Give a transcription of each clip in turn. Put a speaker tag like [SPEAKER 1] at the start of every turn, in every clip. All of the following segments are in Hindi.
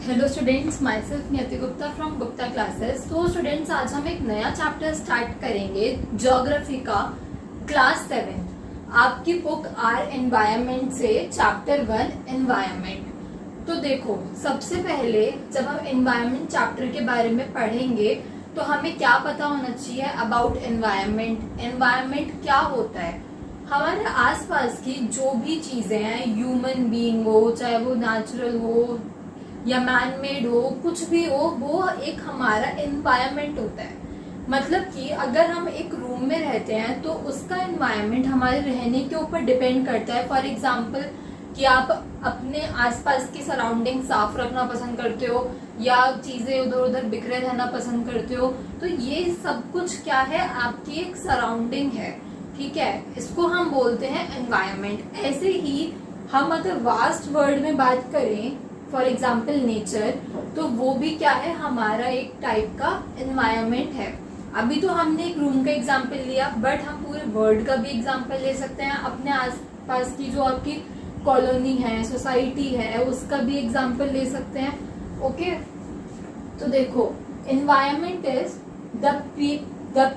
[SPEAKER 1] हेलो स्टूडेंट्स, माई सेल्फ नियति गुप्ता फ्रॉम गुप्ता क्लासेस। तो स्टूडेंट्स, आज हम एक नया चैप्टर स्टार्ट करेंगे ज्योग्राफी का, क्लास 7। आपकी बुक आर एनवायरमेंट से चैप्टर 1 एनवायरमेंट। तो देखो, सबसे पहले जब हम एनवायरमेंट चैप्टर के बारे में पढ़ेंगे तो हमें क्या पता होना चाहिए अबाउट एनवायरमेंट। एनवायरमेंट क्या होता है? हमारे आसपास की जो भी चीजें हैं, ह्यूमन बीइंग हो, चाहे वो नेचुरल हो या मैन मेड हो, कुछ भी हो, वो एक हमारा एनवायरमेंट होता है। मतलब कि अगर हम एक रूम में रहते हैं तो उसका एनवायरमेंट हमारे रहने के ऊपर डिपेंड करता है। फॉर एग्जाम्पल कि आप अपने आसपास की सराउंडिंग साफ रखना पसंद करते हो या चीजें उधर उधर बिखरे रहना पसंद करते हो, तो ये सब कुछ क्या है, आपकी एक सराउंडिंग है। ठीक है, इसको हम बोलते हैं एनवायरमेंट। ऐसे ही हम अगर वास्ट वर्ल्ड में बात करें, फॉर एग्जाम्पल नेचर, तो वो भी क्या है, हमारा एक टाइप का एनवायरमेंट है। अभी तो हमने एक रूम का एग्जाम्पल लिया, बट हम पूरे वर्ल्ड का भी एग्जाम्पल ले सकते हैं। अपने आसपास की जो आपकी कॉलोनी है, सोसाइटी है, उसका भी एग्जाम्पल ले सकते हैं। ओके, तो देखो, environment is the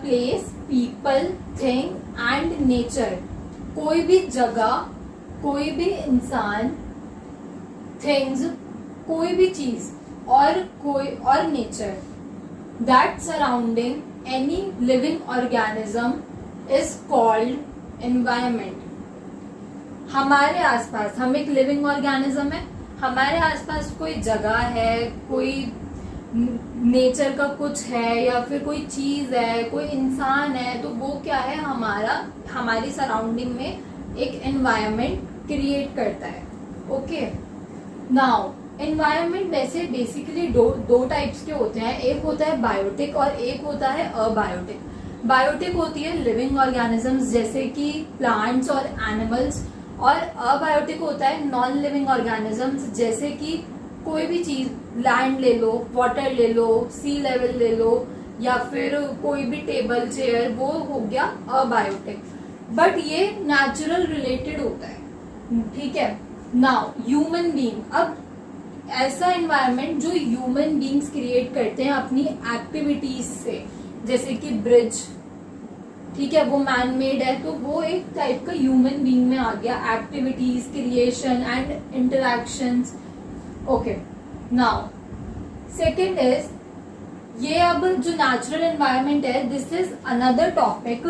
[SPEAKER 1] place, people, thing and nature. कोई भी जगह, कोई भी इंसान, थिंग्स, कोई भी चीज और nature that surrounding any living organism is called environment. हमारे आसपास, हम एक लिविंग ऑर्गेनिज्म है, हमारे आसपास कोई जगह है, कोई नेचर का कुछ है या फिर कोई चीज है, कोई इंसान है, तो वो क्या है, हमारी सराउंडिंग में एक एनवायरमेंट क्रिएट करता है। ओके, नाउ एनवायरमेंट वैसे बेसिकली दो टाइप्स के होते हैं। एक होता है बायोटिक और एक होता है अबायोटिक। बायोटिक होती है लिविंग ऑर्गेनिजम्स जैसे कि प्लांट्स और एनिमल्स, और अबायोटिक होता है नॉन लिविंग ऑर्गेनिजम्स जैसे कि कोई भी चीज, लैंड ले लो, वाटर ले लो, सी लेवल ले लो, या फिर कोई भी टेबल चेयर, वो हो गया अबायोटिक। बट ये नेचुरल रिलेटेड होता है। ठीक है, नाउ ह्यूमन बीइंग, अब ऐसा एनवायरनमेंट जो ह्यूमन बीइंग्स क्रिएट करते हैं अपनी एक्टिविटीज से, जैसे कि ब्रिज, ठीक है, वो मैन मेड है, तो वो एक टाइप का ह्यूमन बीइंग में आ गया, activities, creation and interactions. Okay, now second is, ये अब जो नेचुरल एनवायरनमेंट है, दिस इज अनदर टॉपिक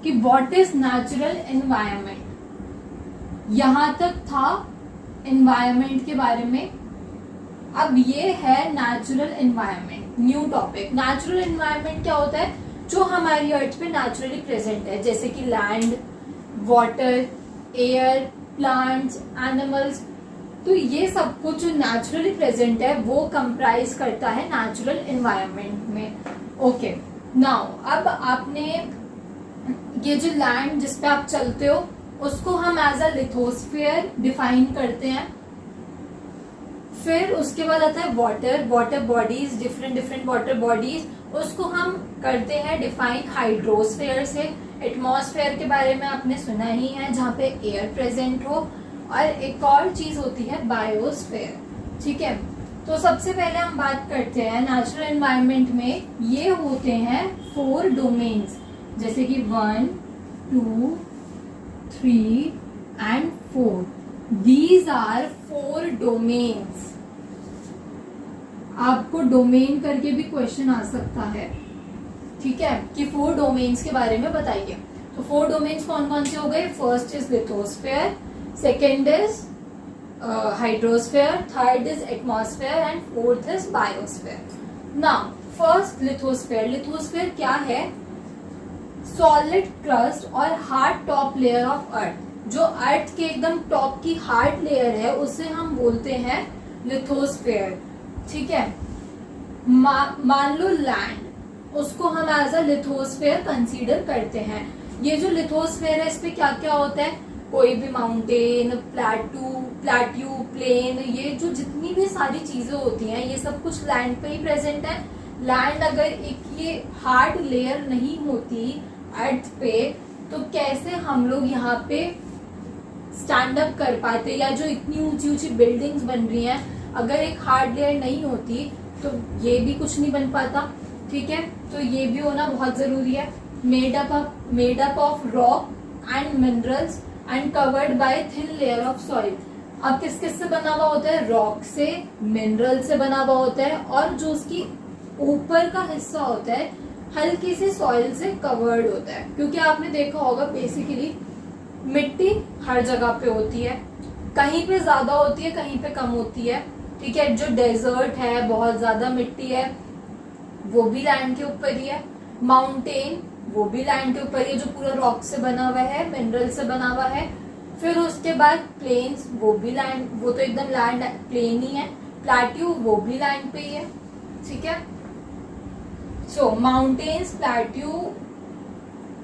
[SPEAKER 1] कि व्हाट इज नेचुरल एनवायरनमेंट। यहां तक था एनवायरनमेंट के बारे में। अब ये है natural environment, new topic. Natural environment क्या होता है? जो हमारी अर्थ पे नेचुरली प्रेजेंट है, जैसे कि land, water, air, plants, animals, तो ये सब कुछ जो नेचुरली प्रेजेंट है वो कंप्राइज करता है नेचुरल एनवायरनमेंट में। ओके, नाउ अब आपने ये जो लैंड जिसपे आप चलते हो, उसको हम एज अ लिथोस्फीयर डिफाइन करते हैं। फिर उसके बाद आता है water bodies, different water bodies, उसको हम करते हैं डिफाइन हाइड्रोस्फीयर से। एटमॉस्फेयर के बारे में आपने सुना ही है, जहाँ पे एयर प्रेजेंट हो। और एक और चीज होती है बायोस्फीयर। ठीक है, तो सबसे पहले हम बात करते हैं नेचुरल एनवायरनमेंट में ये होते हैं 4 डोमेन्स, जैसे कि 1, 2, 3 and 4. These are 4 domains. आपको डोमेन करके भी क्वेश्चन आ सकता है। ठीक है, कि 4 डोमेन्स के बारे में बताइए। तो 4 डोमेन्स कौन कौन से हो गए? First is lithosphere, second is hydrosphere, third is atmosphere and fourth is biosphere. Now first lithosphere. Lithosphere क्या है? सॉलिड क्रस्ट और hard top layer of earth. जो अर्थ के एकदम टॉप की हार्ड लेयर है उसे हम बोलते हैं लिथोस्फीयर। ठीक है, मान लो लैंड, उसको हम एज अ लिथोस्फीयर कंसीडर करते हैं। ये जो लिथोस्फीयर है, इस पे क्या क्या होता है? कोई भी माउंटेन, प्लेट्यू, प्लेन, ये जो जितनी भी सारी चीजें होती हैं, ये सब कुछ लैंड पे ही प्रेजेंट है। लैंड अगर एक ये हार्ड लेयर नहीं होती अर्थ पे, तो कैसे हम लोग यहाँ पे स्टैंड अप कर पाते, या जो इतनी ऊंची ऊंची बिल्डिंग्स बन रही हैं अगर एक हार्ड लेयर नहीं होती तो ये भी कुछ नहीं बन पाता, ठीक है। तो ये भी होना बहुत जरूरी है। Made up of rock and minerals and covered by thin layer of soil. अब किस किस से बना हुआ होता है? रॉक से, मिनरल से बना हुआ होता है, और जो उसकी ऊपर का हिस्सा होता है हल्की सी सॉइल से कवर्ड होता है। क्योंकि आपने देखा होगा बेसिकली मिट्टी हर जगह पे होती है, कहीं पे ज्यादा होती है कहीं पे कम होती है, ठीक है। जो डेजर्ट है बहुत ज्यादा मिट्टी है वो भी लैंड के ऊपर ही है, माउंटेन वो भी लैंड के ऊपर ही है जो पूरा रॉक से बना हुआ है, मिनरल से बना हुआ है। फिर उसके बाद प्लेन्स वो भी लैंड, वो तो एकदम लैंड प्लेन ही है। प्लेट्यू वो भी लैंड पे ही है, ठीक है। So mountains, plateau,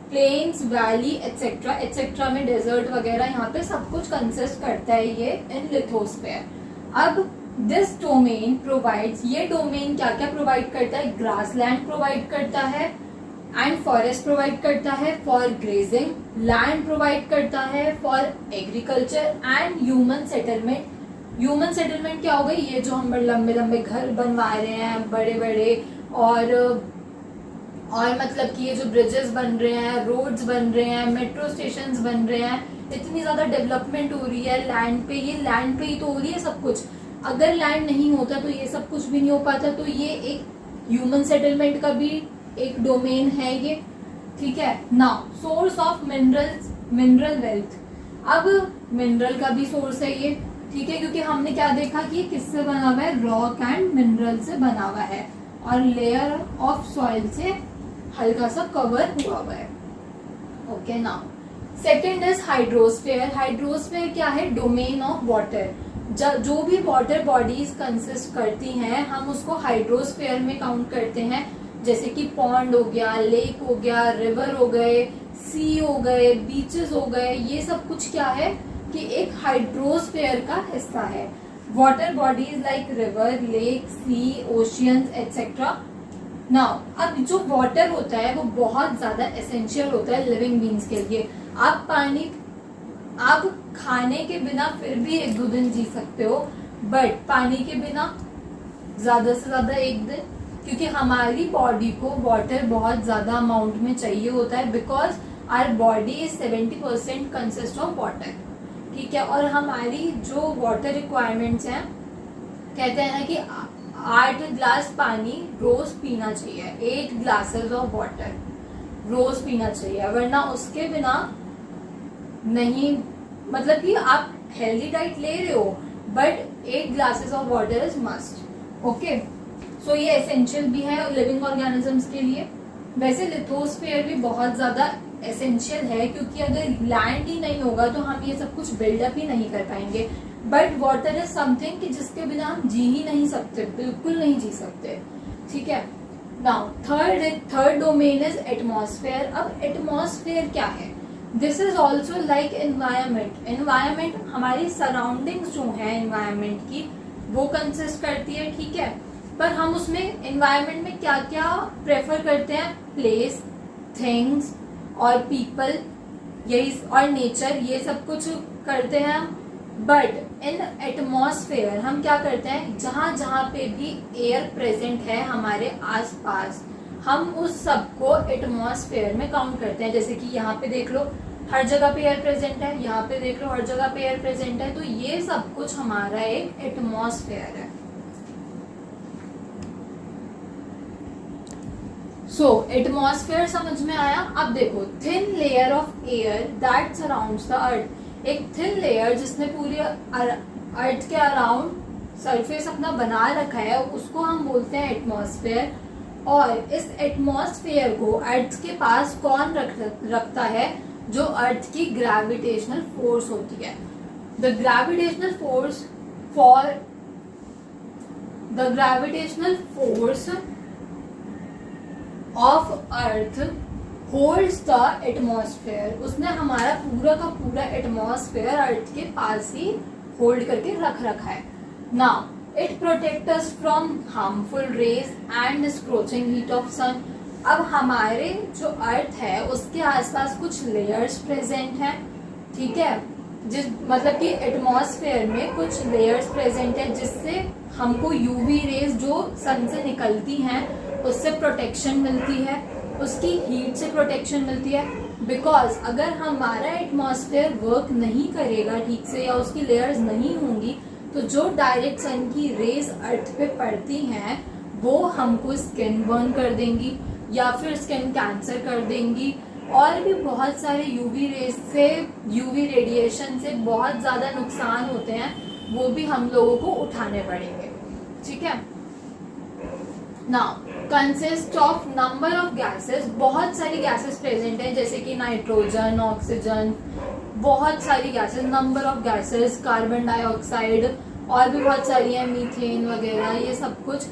[SPEAKER 1] plains, valley et cetera et cetera में डेजर्ट वगैरह यहाँ पे सब कुछ कंसिस्ट करता है ये इन लिथोस्फेयर। अब दिस डोमेन प्रोवाइड्स, ये डोमेन क्या क्या प्रोवाइड करता है? ग्रासलैंड प्रोवाइड करता है एंड फॉरेस्ट प्रोवाइड करता है फॉर ग्रेजिंग, लैंड प्रोवाइड करता है for agriculture and human settlement. Human settlement क्या हो गई? ये जो हम लंबे लंबे घर बनवा रहे हैं बड़े बड़े, और मतलब कि ये जो ब्रिजेस बन रहे हैं, रोड्स बन रहे हैं, मेट्रो स्टेशंस बन रहे हैं, इतनी ज्यादा डेवलपमेंट हो रही है लैंड पे, ये लैंड पे ही तो हो रही है सब कुछ। अगर लैंड नहीं होता तो ये सब कुछ भी नहीं हो पाता। तो ये एक ह्यूमन सेटलमेंट का भी एक डोमेन है ये, ठीक है। Now source of mineral wealth. अब मिनरल का भी सोर्स है ये, ठीक है, क्योंकि हमने क्या देखा कि किससे बना हुआ है? रॉक एंड मिनरल से बना हुआ है, और लेयर ऑफ सॉइल से हल्का सा कवर हुआ हुआ है। Okay, now second is hydrosphere. Hydrosphere क्या है? Domain of water. जो भी वाटर बॉडीज कंसिस्ट करती हैं हम उसको हाइड्रोस्फेयर में काउंट करते हैं। जैसे कि पॉन्ड हो गया, लेक हो गया, रिवर हो गए, सी हो गए, बीचेस हो गए, ये सब कुछ क्या है कि एक हाइड्रोस्फेयर का हिस्सा है। Water bodies like river, lake, sea, oceans et cetera. Now अब जो वाटर होता है वो बहुत ज्यादा एसेंशियल होता है लिविंग बींग्स के लिए। आप खाने के बिना फिर भी 1-2 दिन जी सकते हो, बट पानी के बिना ज्यादा से ज्यादा 1 दिन, क्योंकि हमारी बॉडी को वाटर बहुत ज्यादा अमाउंट में चाहिए होता है, because our body is 70% consist of water, ठीक है। और हमारी जो वाटर रिक्वायरमेंट्स हैं, कहते हैं ना कि 8 ग्लास पानी रोज पीना चाहिए, 8 ग्लासेस ऑफ वाटर रोज पीना चाहिए, वरना उसके बिना नहीं, मतलब कि आप हेल्दी डाइट ले रहे हो but 8 glasses of water is must. Okay, so ये एसेंशियल भी है लिविंग ऑर्गेनिजम्स के लिए। वैसे लिथोस्फेयर भी बहुत ज्यादा एसेंशियल है, क्योंकि अगर लैंड ही नहीं होगा तो हम ये सब कुछ बिल्डअप ही नहीं कर पाएंगे। बट वाटर इज समथिंग कि जिसके बिना हम जी ही नहीं सकते, बिल्कुल नहीं जी सकते, ठीक है। Now third domain is atmosphere. अब एटमॉस्फेयर क्या है? This is also like environment. Environment हमारी सराउंडिंग्स जो है एनवायरमेंट की वो कंसिस्ट करती है, ठीक है। पर हम उसमें एनवायरमेंट में क्या क्या प्रेफर करते हैं? प्लेस, थिंग्स और पीपल, यही, और नेचर, ये सब कुछ करते हैं हम। बट इन एटमॉस्फेयर हम क्या करते हैं? जहां जहां पे भी एयर प्रेजेंट है हमारे आसपास, हम उस सब को एटमॉस्फेयर में काउंट करते हैं। जैसे कि यहाँ पे देख लो हर जगह पे एयर प्रेजेंट है, यहाँ पे देख लो हर जगह पे एयर प्रेजेंट है, तो ये सब कुछ हमारा एक एटमॉस्फेयर है। सो एटमॉस्फेयर समझ में आया। अब देखो, thin layer of air that surrounds the earth. एक थिन लेयर जिसने पूरी अर्थ के अराउंड सरफेस अपना बना रखा है, उसको हम बोलते हैं एटमॉस्फेयर। और इस एटमॉस्फेयर को अर्थ के पास कौन रखता है? जो अर्थ की ग्रेविटेशनल फोर्स होती है। The gravitational force of earth holds the atmosphere. उसने हमारा पूरा का पूरा एटमॉस्फेयर अर्थ के पास ही होल्ड करके रख रखा है। Now it protect us from harmful rays and scorching heat of sun. अब हमारे जो अर्थ है उसके आसपास कुछ लेयर्स प्रेजेंट हैं, ठीक है। मतलब कि एटमॉस्फेयर में कुछ लेयर्स प्रेजेंट है जिससे हमको यूवी रेज जो सन से निकलती हैं उससे प्रोटेक्शन मिलती है, उसकी हीट से प्रोटेक्शन मिलती है। बिकॉज अगर हमारा एटमॉस्फेयर वर्क नहीं करेगा ठीक से या उसकी लेयर्स नहीं होंगी तो जो डायरेक्ट सन की रेज अर्थ पे पड़ती हैं वो हमको स्किन बर्न कर देंगी या फिर स्किन कैंसर कर देंगी, और भी बहुत सारे यूवी रेज से, यूवी रेडिएशन से बहुत ज़्यादा नुकसान होते हैं, वो भी हम लोगों को उठाने पड़ेंगे। ठीक है। Now consist of number of gases, बहुत सारी गैसेस प्रेजेंट हैं जैसे कि नाइट्रोजन, ऑक्सीजन, बहुत सारी gases, number of gases, carbon dioxide और भी बहुत सारी हैं, मीथेन वगैरह, ये सब कुछ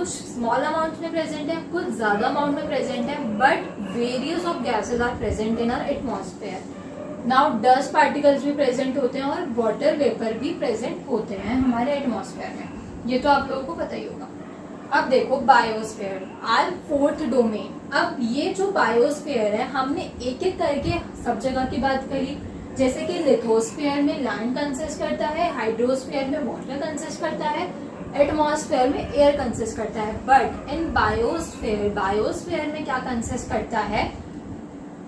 [SPEAKER 1] स्मॉल अमाउंट में प्रेजेंट है, कुछ ज्यादा अमाउंट में प्रेजेंट है, but various of gases are present in our atmosphere. Now dust particles भी प्रेजेंट होते हैं और वाटर वेपर भी प्रेजेंट होते हैं हमारे एटमॉस्फेयर में, ये तो आप लोगों को पता ही होगा। अब देखो बायोस्फीयर, आर फोर्थ डोमेन। अब ये जो बायोस्फीयर है हमने एक एक करके सब जगह की बात करी, जैसे कि लिथोस्फीयर में लैंड कंसिस्ट करता है, हाइड्रोस्फीयर में वाटर कंसिस्ट करता है, एटमॉस्फेयर में एयर कंसिस्ट करता है। बट इन बायोस्फीयर में क्या कंसिस्ट करता है,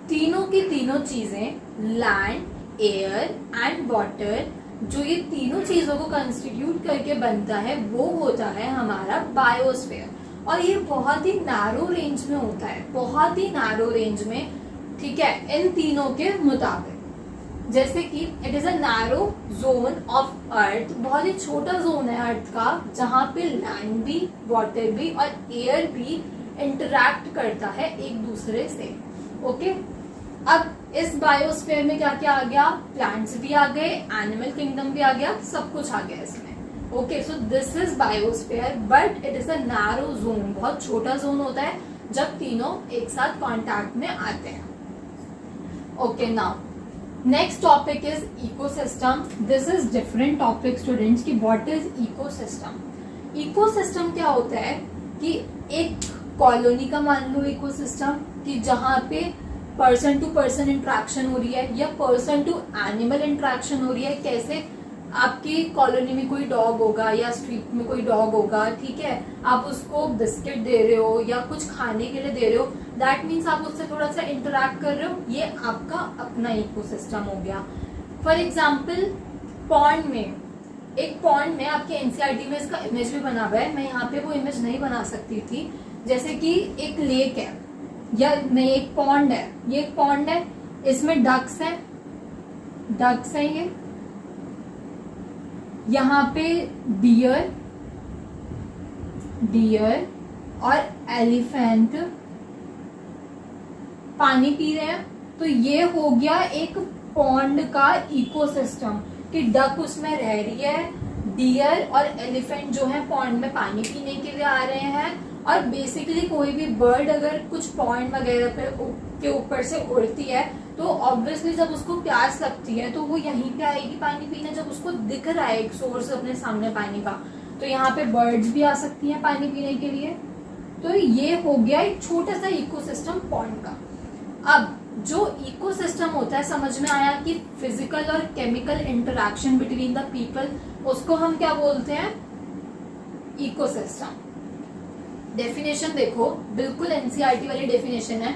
[SPEAKER 1] तीनों की तीनों चीजें, लैंड, एयर एंड वाटर, जो ये तीनों चीजों को कंस्टिट्यूट करके बनता है वो होता है हमारा बायोस्फीयर। और ये बहुत ही नैरो रेंज में होता है, बहुत ही नैरो रेंज में, ठीक है, इन तीनों के मुताबिक। जैसे कि it is a narrow zone of earth, बहुत ही छोटा जोन है अर्थ का जहाँ पे लैंड भी, वाटर भी और एयर भी इंटरैक्ट करता है एक दूसरे से। ओके, अब इस बायोस्फीयर में क्या क्या आ गया, प्लांट्स भी आ गए, एनिमल किंगडम भी आ गया, सब कुछ आ गया इसमें। Okay, so this is biosphere, but it is a narrow zone, बहुत छोटा जोन होता है जब तीनों एक साथ कांटेक्ट में आते हैं। Okay, now next topic is ecosystem. This is different topic students की व्हाट इज इकोसिस्टम। इकोसिस्टम क्या होता है कि एक कॉलोनी का मान लो इकोसिस्टम, कि जहाँ पे पर्सन टू पर्सन इंट्रैक्शन हो रही है या पर्सन टू एनिमल इंट्रैक्शन हो रही है। कैसे, आपकी कॉलोनी में कोई डॉग होगा या स्ट्रीट में कोई डॉग होगा, ठीक है, आप उसको बिस्किट दे रहे हो या कुछ खाने के लिए दे रहे हो, दैट मीन्स आप उससे थोड़ा सा इंटरैक्ट कर रहे हो, ये आपका अपना इकोसिस्टम हो गया। फॉर एग्जाम्पल पॉन्ड में, एक पॉन्ड में आपके एनसीईआरटी में इसका इमेज भी बना हुआ है, मैं यहाँ पे वो इमेज नहीं बना सकती थी। जैसे कि एक लेक है या नहीं, एक पॉन्ड है, ये एक पॉन्ड है, इसमें डक्स है, डक्स है, ये यहाँ पे डियर और एलिफेंट पानी पी रहे हैं, तो ये हो गया एक पॉन्ड का इकोसिस्टम कि डक उसमें रह रही है, डियर और एलिफेंट जो है पॉन्ड में पानी पीने के लिए आ रहे हैं, और बेसिकली कोई भी बर्ड अगर कुछ पॉन्ड वगैरह के ऊपर से उड़ती है तो ऑब्वियसली जब उसको प्यास लगती है तो वो यहीं पे आएगी पानी पीने, जब उसको दिख रहा है एक सोर्स अपने सामने पानी का, तो यहाँ पे बर्ड्स भी आ सकती हैं पानी पीने के लिए। तो ये हो गया एक छोटा सा इकोसिस्टम पॉन्ड का। अब जो इकोसिस्टम होता है, समझ में आया कि फिजिकल और chemical interaction between the people, उसको हम क्या बोलते हैं, इकोसिस्टम। डेफिनेशन देखो, बिल्कुल एनसीईआरटी वाली डेफिनेशन है।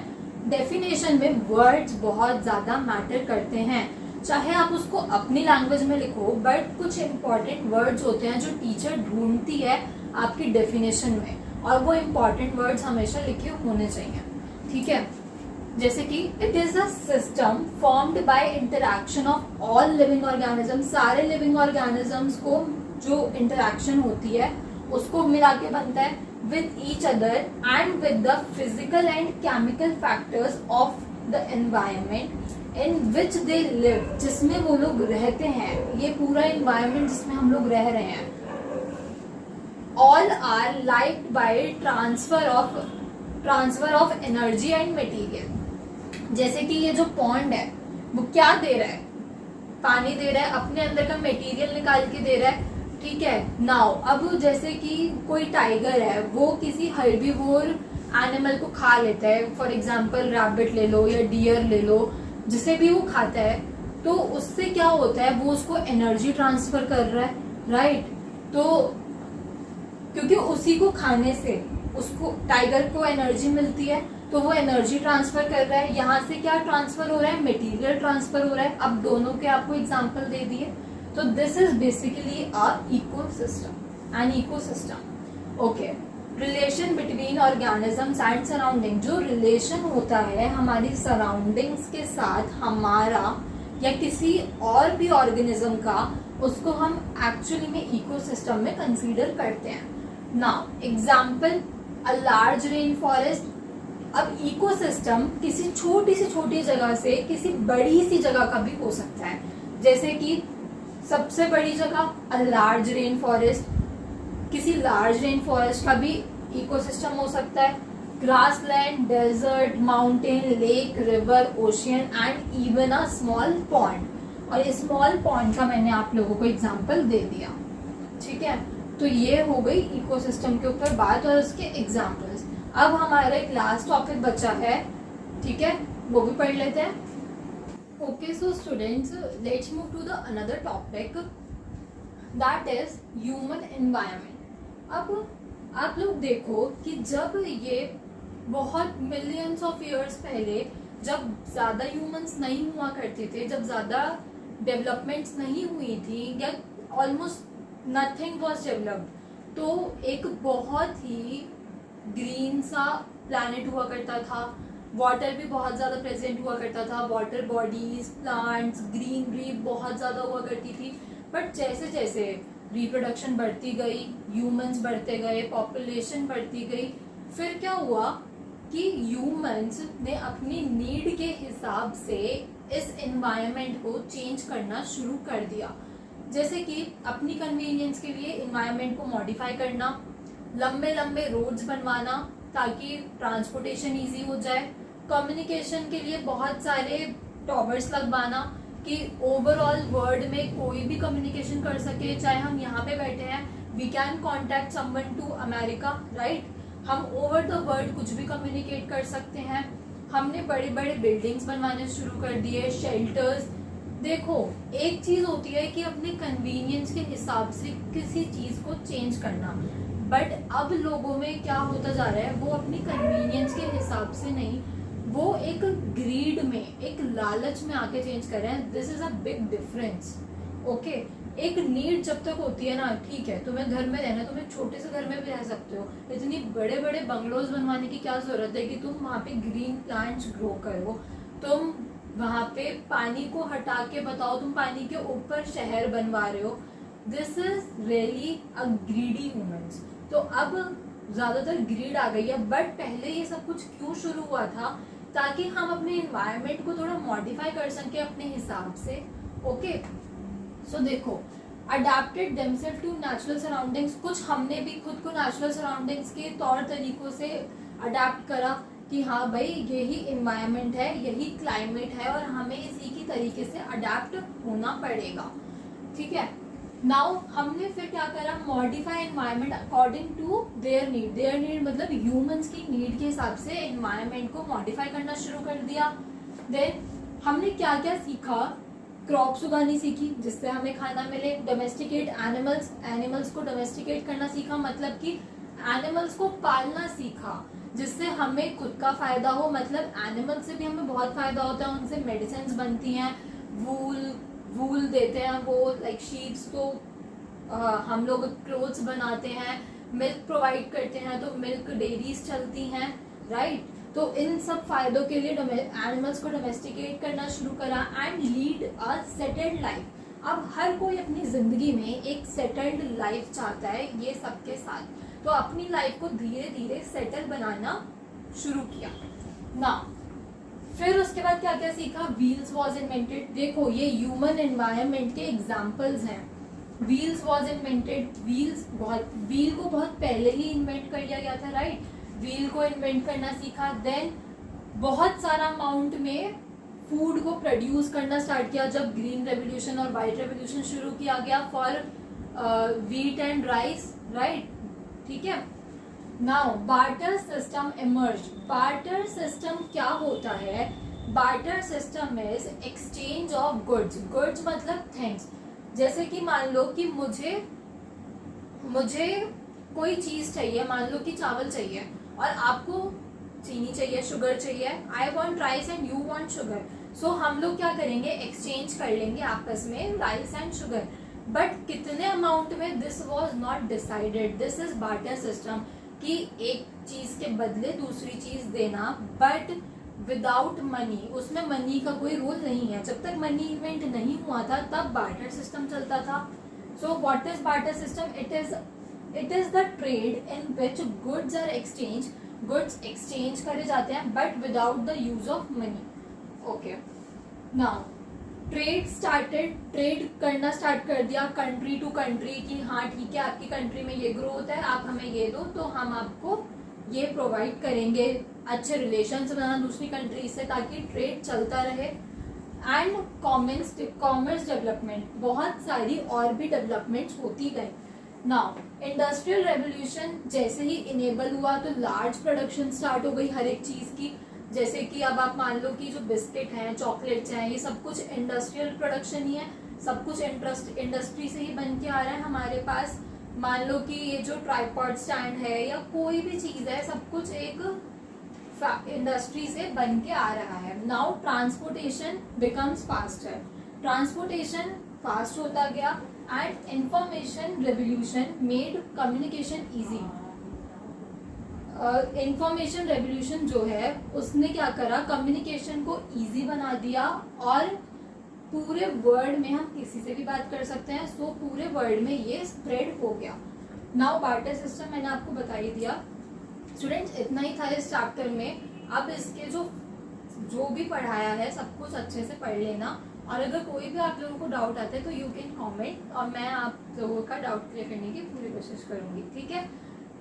[SPEAKER 1] डेफिनेशन में वर्ड्स बहुत ज्यादा मैटर करते हैं, चाहे आप उसको अपनी लैंग्वेज में लिखो, बट कुछ इंपॉर्टेंट वर्ड्स होते हैं जो टीचर ढूंढती है आपकी डेफिनेशन में, और वो इंपॉर्टेंट वर्ड्स हमेशा लिखे होने चाहिए। ठीक है, जैसे कि it is a system formed by interaction of all living organism, सारे लिविंग ऑर्गेनिजम्स को जो इंटरैक्शन होती है उसको मिला के बनता है with each other and with the physical and chemical factors of the environment in which they live, जिसमें वो लोग रहते हैं, ये पूरा environment जिसमें हम लोग रह रहे हैं। all are liked by transfer of energy and material। जैसे कि ये जो पॉन्ड है वो क्या दे रहा है, पानी दे रहा है, अपने अंदर का मटेरियल निकाल के दे रहा है, ठीक है। नाउ अब जैसे कि कोई टाइगर है, वो किसी हर्बीवोर एनिमल को खा लेता है, फॉर एग्जांपल रैबिट ले लो या डियर ले लो, जिसे भी वो खाता है, तो उससे क्या होता है, वो उसको एनर्जी ट्रांसफर कर रहा है, राइट। तो क्योंकि उसी को खाने से उसको, टाइगर को एनर्जी मिलती है, तो वो एनर्जी ट्रांसफर कर रहा है। यहाँ से क्या ट्रांसफर हो रहा है, मटेरियल ट्रांसफर हो रहा है। अब दोनों के आपको एग्जांपल दे दिए। तो this is basically a ecosystem, an ecosystem. Okay, relation between organisms and surrounding, जो रिलेशन होता है हमारी सराउंडिंग्स के साथ हमारा या किसी और भी ऑर्गेनिज्म का, उसको हम एक्चुअली में इकोसिस्टम में कंसीडर करते हैं। नाउ एग्जांपल, अ लार्ज रेन फॉरेस्ट। अब इकोसिस्टम किसी छोटी जगह से किसी बड़ी सी जगह का भी हो सकता है, जैसे कि सबसे बड़ी जगह अ लार्ज रेन फॉरेस्ट, किसी लार्ज रेन फॉरेस्ट का भी इकोसिस्टम हो सकता है। Grassland, desert, mountain, lake, river, ocean and even a small pond. और स्मॉल पॉन्ड का मैंने आप लोगों को एग्जांपल दे दिया, ठीक है। तो ये हो गई इकोसिस्टम के ऊपर बात और उसके एग्जांपल्स। अब हमारा एक लास्ट टॉपिक बचा है, ठीक है, वो भी पढ़ लेते हैं। Okay, so students, let's move to the another topic, that is human environment. अब आप लोग देखो कि जब ये बहुत मिलियंस ऑफ ईयर्स पहले, जब ज्यादा ह्यूमंस नहीं हुआ करते थे, जब ज्यादा डेवलपमेंट्स नहीं हुई थी या ऑलमोस्ट नथिंग वाज डेवलप्ड, तो एक बहुत ही ग्रीन सा प्लैनेट हुआ करता था। वाटर भी बहुत ज़्यादा प्रेजेंट हुआ करता था, वाटर बॉडीज, प्लांट्स, ग्रीनरी बहुत ज़्यादा हुआ करती थी। बट जैसे जैसे रिप्रोडक्शन बढ़ती गई, ह्यूमंस बढ़ते गए, पॉपुलेशन बढ़ती गई, फिर क्या हुआ कि ह्यूमंस ने अपनी नीड के हिसाब से इस एनवायरनमेंट को चेंज करना शुरू कर दिया। जैसे कि अपनी कन्वीनियंस के लिए एनवायरनमेंट को मॉडिफाई करना, लंबे लंबे रोड्स बनवाना ताकि ट्रांसपोर्टेशन इजी हो जाए, कम्युनिकेशन के लिए बहुत सारे टॉवर्स लगवाना कि ओवरऑल वर्ल्ड में कोई भी कम्युनिकेशन कर सके, चाहे हम यहाँ पे बैठे हैं, we can contact someone to America, right. हम ओवर द वर्ल्ड कुछ भी कम्युनिकेट कर सकते हैं। हमने बड़े बड़े बिल्डिंग्स बनवाने शुरू कर दिए, शेल्टर्स। देखो, एक चीज होती है कि अपने कन्वीनियंस के हिसाब से किसी चीज को चेंज करना, बट अब लोगों में क्या होता जा रहा है, वो अपनी कन्वीनियंस के हिसाब से नहीं, वो एक ग्रीड में, एक लालच में आके चेंज कर रहे हैं। This is a big difference. Okay, एक नीड जब तक होती है ना, ठीक है, तुम्हें घर में रहना, तुम्हें छोटे से घर में भी रह सकते हो, इतनी बड़े बड़े बंगलोज बनवाने की क्या जरूरत है कि तुम वहाँ पे ग्रीन प्लांट्स ग्रो करो, तुम वहाँ पे पानी को हटा के बताओ तुम पानी के ऊपर शहर बनवा रहे हो। This is really a greedy humans. तो अब ज्यादातर ग्रीड आ गई है, बट पहले ये सब कुछ क्यों शुरू हुआ था, ताकि हम अपने एनवायरनमेंट को थोड़ा मॉडिफाई कर सके अपने हिसाब से। ओके, सो देखो, adapted themselves to natural surroundings, कुछ हमने भी खुद को नेचुरल सराउंडिंग्स के तौर तरीकों से अडेप्ट करा कि हाँ भाई यही एनवायरनमेंट है, यही क्लाइमेट है और हमें इसी की तरीके से अडेप्ट होना पड़ेगा, ठीक है। नाउ हमने फिर क्या करा, modify environment according to their need. Their need मतलब ह्यूमंस की नीड के हिसाब से एनवायरनमेंट को मॉडिफाई करना शुरू कर दिया। देन हमने क्या क्या सीखा, क्रॉप्स उगानी सीखी जिससे हमें खाना मिले, डोमेस्टिकेट एनिमल्स, एनिमल्स को डोमेस्टिकेट करना सीखा, मतलब कि एनिमल्स को पालना सीखा जिससे हमें खुद का फायदा हो, मतलब एनिमल से भी हमें बहुत फायदा होता है, उनसे मेडिसिन बनती हैं, वूल देते हैं वो, लाइक शीप्स, तो हम लोग क्लोथ्स बनाते हैं, मिल्क प्रोवाइड करते हैं, तो मिल्क डेयरीज चलती हैं, राइट। तो इन सब फायदों के लिए एनिमल्स को डोमेस्टिकेट करना शुरू करा and lead a settled life. अब हर कोई अपनी जिंदगी में एक सेटल्ड लाइफ चाहता है, ये सबके साथ, तो अपनी लाइफ को धीरे धीरे सेटल बनाना शुरू किया ना। फिर उसके बाद क्या क्या सीखा, व्हील्स वॉज इन्वेंटेड। देखो, ये ह्यूमन एनवायरनमेंट के एग्जाम्पल्स हैं। व्हील्स वॉज इन्वेंटेड, व्हील को बहुत पहले ही इन्वेंट कर दिया गया था, राइट। व्हील को इन्वेंट करना सीखा। देन बहुत सारा अमाउंट में फूड को प्रोड्यूस करना स्टार्ट किया जब ग्रीन रेवोल्यूशन और वाइट रेवोल्यूशन शुरू किया गया for wheat and rice, right, ठीक है। Now barter system emerge. Barter system क्या होता है, barter system is exchange of goods. Goods मतलब थिंग्स। जैसे कि मान लो कि मुझे कोई चीज चाहिए, मान लो कि चावल चाहिए और आपको चीनी चाहिए, शुगर चाहिए। I want rice and you want sugar. So हम लोग क्या करेंगे, एक्सचेंज कर लेंगे आपस में राइस एंड शुगर। बट कितने अमाउंट में, this was not decided. This is barter system कि एक चीज के बदले दूसरी चीज देना, बट विदाउट मनी। उसमें मनी का कोई रोल नहीं है। जब तक मनी इवेंट नहीं हुआ था तब बार्टर सिस्टम चलता था। So what is barter system? It is the trade in which goods are exchange. Goods exchange करे जाते हैं but without the use of money. Okay, now trade करना स्टार्ट कर दिया कंट्री टू कंट्री कि हाँ ठीक है, आपकी कंट्री में ये ग्रो होता है, आप हमें ये दो तो हम आपको ये प्रोवाइड करेंगे। अच्छे रिलेशंस बनाना दूसरी कंट्री से ताकि ट्रेड चलता रहे। एंड कॉमर्स डेवलपमेंट, बहुत सारी और भी डेवलपमेंट्स होती गई। नाउ इंडस्ट्रियल रेवोल्यूशन जैसे ही इनेबल हुआ तो लार्ज प्रोडक्शन स्टार्ट हो गई हर एक चीज की। जैसे कि अब आप मान लो कि जो बिस्किट हैं, चॉकलेट्स हैं, ये सब कुछ इंडस्ट्रियल प्रोडक्शन ही है। सब कुछ इंडस्ट्री से ही बन के आ रहा है हमारे पास। मान लो कि ये जो ट्राइपॉड स्टैंड है या कोई भी चीज है, सब कुछ एक इंडस्ट्री से बन के आ रहा है। Now transportation becomes faster. Transportation fast होता गया and information revolution made communication easy. Information revolution जो है उसने क्या करा, कम्युनिकेशन को इजी बना दिया और पूरे वर्ल्ड में हम किसी से भी बात कर सकते हैं। सो पूरे वर्ल्ड में ये स्प्रेड हो गया। नाउ बार्टर सिस्टम मैंने आपको बता ही दिया। स्टूडेंट्स इतना ही था इस चैप्टर में। अब इसके जो भी पढ़ाया है सब कुछ अच्छे से पढ़ लेना, और अगर कोई भी आप लोगों को डाउट आता है तो यू कैन कमेंट और मैं आप लोगों का डाउट क्लियर करने की पूरी कोशिश करूंगी, ठीक है।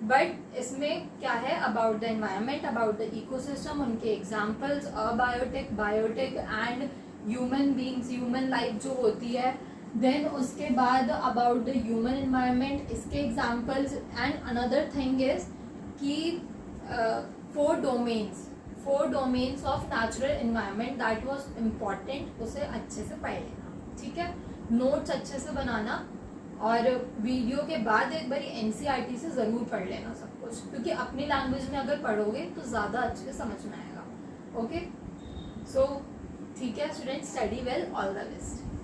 [SPEAKER 1] बट इसमें क्या है, about the environment, about the ecosystem, उनके examples, abiotic, biotic and human beings, human life जो होती है। देन उसके बाद अबाउट द ह्यूमन एनवायरनमेंट, इसके examples. And another thing is कि four domains of natural environment that was important, उसे अच्छे से पढ़ लेना, ठीक है। नोट्स अच्छे से बनाना और वीडियो के बाद एक बार एनसीईआरटी से जरूर पढ़ लेना सब कुछ, क्योंकि अपनी लैंग्वेज में अगर पढ़ोगे तो ज्यादा अच्छे से समझ में आएगा। ओके, सो ठीक है student, study well, all the best.